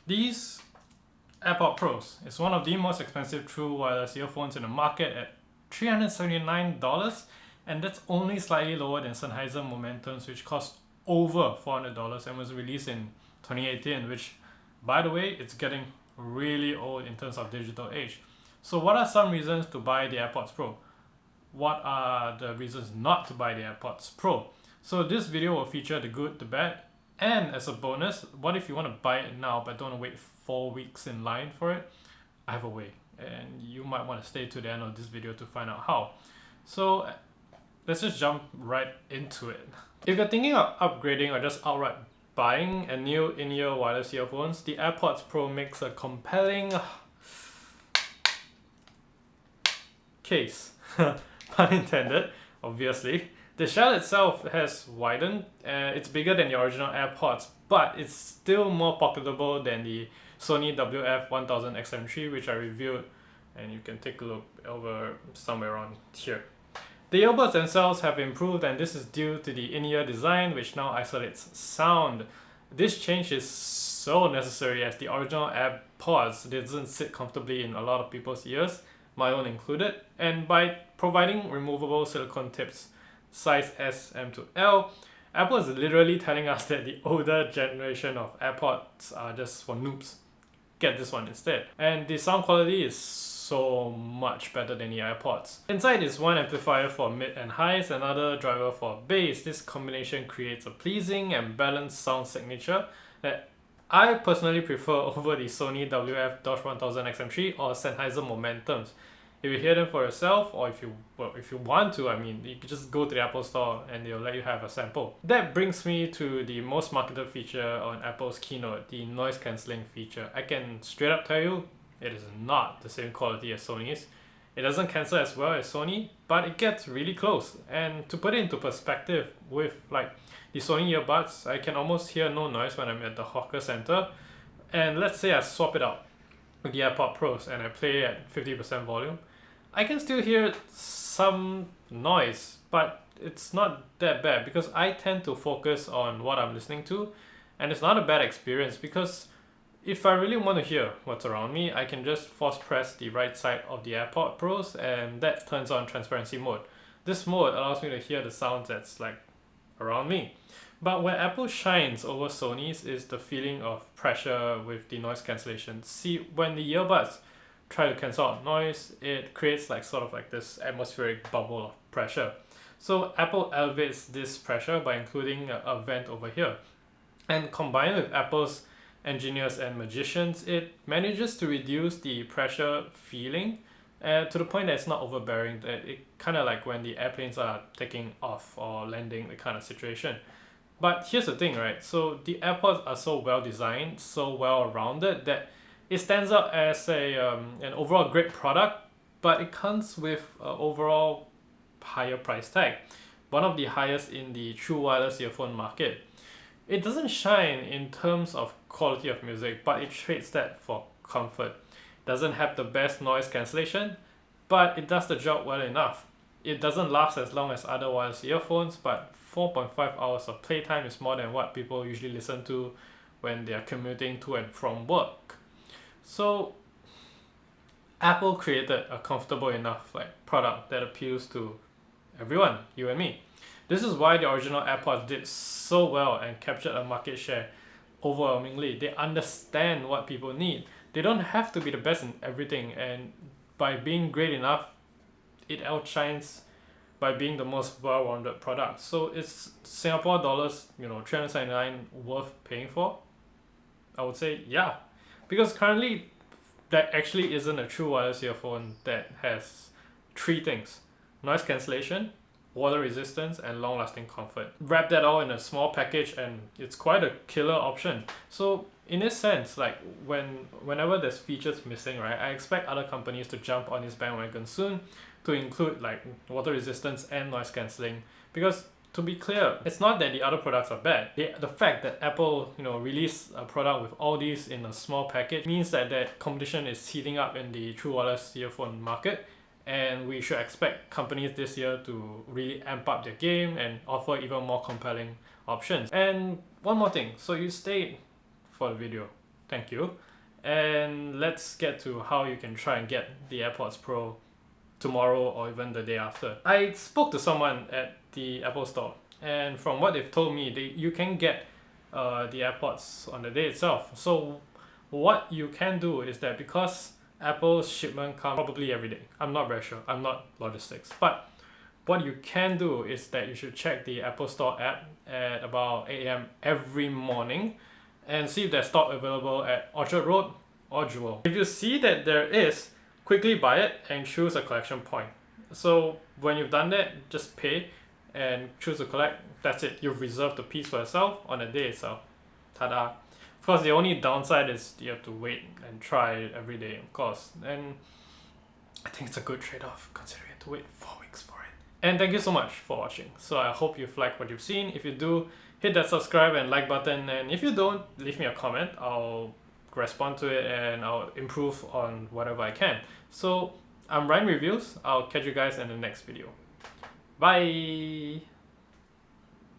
These AirPods Pros is one of the most expensive true wireless earphones in the market at $379, and that's only slightly lower than Sennheiser Momentum's, which cost over $400 and was released in 2018, which, by the way, it's getting really old in terms of digital age. So what are some reasons to buy the AirPods Pro? What are the reasons not to buy the AirPods Pro? So this video will feature the good, the bad, and as a bonus, what if you want to buy it now but don't want to wait 4 weeks in line for it? I have a way, and you might want to stay to the end of this video to find out how. So let's just jump right into it. If you're thinking of upgrading or just outright buying a new in-ear wireless earphones, the AirPods Pro makes a compelling case. Pun intended, obviously. The shell itself has widened, it's bigger than the original AirPods, but it's still more pocketable than the Sony WF-1000XM3, which I reviewed, and you can take a look over somewhere around here. The earbuds themselves have improved, and this is due to the in-ear design, which now isolates sound. This change is so necessary as the original AirPods doesn't sit comfortably in a lot of people's ears, my own included, and by providing removable silicone tips size S, M to L, Apple is literally telling us that the older generation of AirPods are just for noobs. Get this one instead. And the sound quality is so much better than the AirPods. Inside is one amplifier for mid and highs, another driver for bass. This combination creates a pleasing and balanced sound signature that I personally prefer over the Sony WF-1000XM3 or Sennheiser Momentums. If you hear them for yourself, or if you want to, I mean, you can just go to the Apple Store and they'll let you have a sample. That brings me to the most marketed feature on Apple's keynote, the noise cancelling feature. I can straight up tell you, it is not the same quality as Sony's. It doesn't cancel as well as Sony, but it gets really close. And to put it into perspective, with like the Sony earbuds, I can almost hear no noise when I'm at the hawker center. And let's say I swap it out with the AirPods Pros and I play at 50% volume. I can still hear some noise, but it's not that bad because I tend to focus on what I'm listening to, and it's not a bad experience because if I really want to hear what's around me, I can just force press the right side of the AirPods Pros and that turns on transparency mode. This mode allows me to hear the sounds that's like around me. But where Apple shines over Sony's is the feeling of pressure with the noise cancellation. See, when the earbuds try to cancel out noise, it creates like sort of like this atmospheric bubble of pressure. So Apple elevates this pressure by including a vent over here. And combined with Apple's engineers and magicians, it manages to reduce the pressure feeling to the point that it's not overbearing, that it kind of like when the airplanes are taking off or landing, the kind of situation. But here's the thing, right? So the AirPods are so well designed, so well rounded that it stands out as an overall great product, but it comes with an overall higher price tag, one of the highest in the true wireless earphone market. It doesn't shine in terms of quality of music, but it trades that for comfort. Doesn't have the best noise cancellation, but it does the job well enough. It doesn't last as long as other wireless earphones, but 4.5 hours of playtime is more than what people usually listen to when they are commuting to and from work. So Apple created a comfortable enough product that appeals to everyone, you and me. This is why the original AirPods did so well and captured a market share overwhelmingly. They understand what people need. They don't have to be the best in everything, and by being great enough, it outshines by being the most well-rounded product. So it's Singapore dollars, $379 worth paying for? I would say yeah. Because currently, there actually isn't a true wireless earphone that has three things: noise cancellation, water resistance, and long-lasting comfort. Wrap that all in a small package and it's quite a killer option. So in this sense, like whenever there's features missing, right, I expect other companies to jump on this bandwagon soon to include like water resistance and noise cancelling. Because to be clear, it's not that the other products are bad. The fact that Apple, released a product with all these in a small package means that competition is heating up in the true wireless earphone market, and we should expect companies this year to really amp up their game and offer even more compelling options. And one more thing, so you stayed for the video. Thank you. And let's get to how you can try and get the AirPods Pro tomorrow or even the day after. I spoke to someone at the Apple store, and from what they've told me, you can get the AirPods on the day itself. So what you can do is that, because Apple's shipment comes probably every day, I'm not very sure, I'm not logistics, but what you can do is that you should check the Apple Store app at about 8 a.m. every morning and see if there's stock available at Orchard Road or Jewel. If you see that there is, quickly buy it and choose a collection point. So when you've done that, just pay and choose to collect. That's it. You've reserved the piece for yourself on the day itself. Ta-da! Of course, the only downside is you have to wait and try it every day, of course. And I think it's a good trade-off considering you have to wait 4 weeks for it. And thank you so much for watching. So I hope you've liked what you've seen. If you do, hit that subscribe and like button. And if you don't, leave me a comment. I'll respond to it and I'll improve on whatever I can. So I'm Ryan Reviews. I'll catch you guys in the next video. Bye!